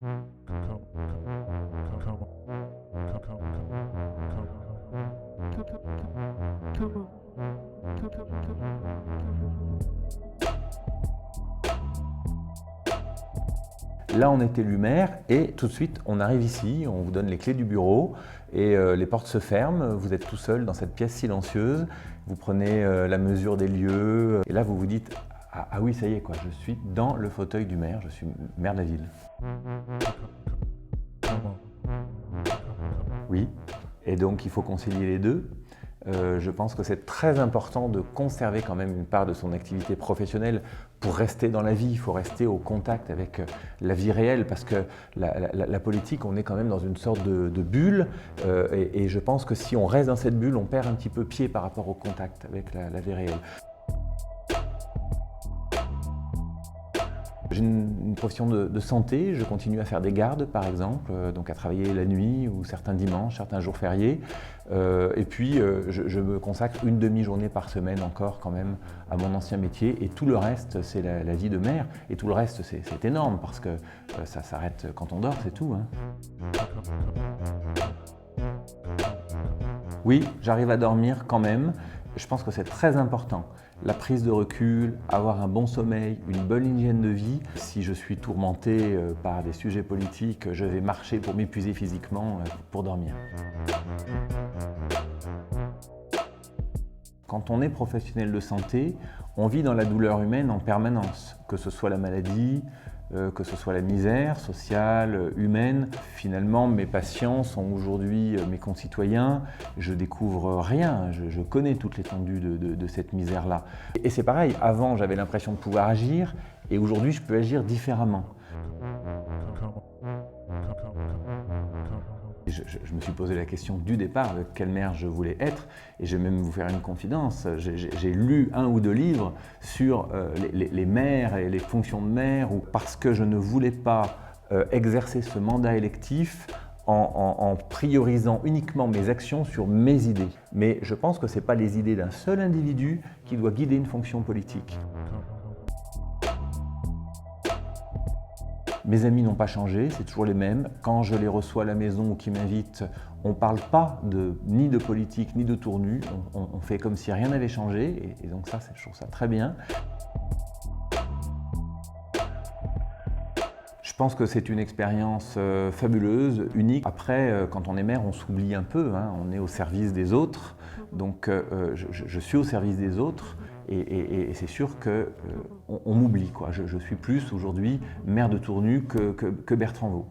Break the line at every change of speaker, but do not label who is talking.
Là, on est élu maire et tout de suite, on arrive ici, on vous donne les clés du bureau et les portes se ferment. Vous êtes tout seul dans cette pièce silencieuse. Vous prenez la mesure des lieux et là, vous vous dites « Ah oui, ça y est, quoi, je suis dans le fauteuil du maire, je suis maire de la ville. » Oui, et donc il faut concilier les deux. Je pense que c'est très important de conserver quand même une part de son activité professionnelle pour rester dans la vie. Il faut rester au contact avec la vie réelle parce que la politique, on est quand même dans une sorte de bulle et je pense que si on reste dans cette bulle, on perd un petit peu pied par rapport au contact avec la vie réelle. J'ai une profession de santé, je continue à faire des gardes par exemple, donc à travailler la nuit ou certains dimanches, certains jours fériés. Et puis je me consacre une demi-journée par semaine encore quand même à mon ancien métier et tout le reste c'est la vie de maire et tout le reste c'est énorme parce que ça s'arrête quand on dort, c'est tout. Oui, j'arrive à dormir quand même. Je pense que c'est très important. La prise de recul, avoir un bon sommeil, une bonne hygiène de vie. Si je suis tourmenté par des sujets politiques, je vais marcher pour m'épuiser physiquement pour dormir. Quand on est professionnel de santé, on vit dans la douleur humaine en permanence, que ce soit la maladie, que ce soit la misère sociale, humaine. Finalement, mes patients sont aujourd'hui mes concitoyens. Je découvre rien, je connais toute l'étendue de cette misère-là. Et c'est pareil, avant j'avais l'impression de pouvoir agir et aujourd'hui je peux agir différemment. Je me suis posé la question du départ de quel maire je voulais être et je vais même vous faire une confidence. J'ai lu 1 ou 2 livres sur les maires et les fonctions de maire parce que je ne voulais pas exercer ce mandat électif en priorisant uniquement mes actions sur mes idées. Mais je pense que ce n'est pas les idées d'un seul individu qui doit guider une fonction politique. Mes amis n'ont pas changé, c'est toujours les mêmes. Quand je les reçois à la maison ou qu'ils m'invitent, on ne parle pas ni de politique ni de tournure. On fait comme si rien n'avait changé et donc ça, je trouve ça très bien. Je pense que c'est une expérience fabuleuse, unique. Après, quand on est maire, on s'oublie un peu, on est au service des autres. Donc je suis au service des autres et c'est sûr qu'on m'oublie. Je suis plus aujourd'hui maire de Tournu que Bertrand Vaux.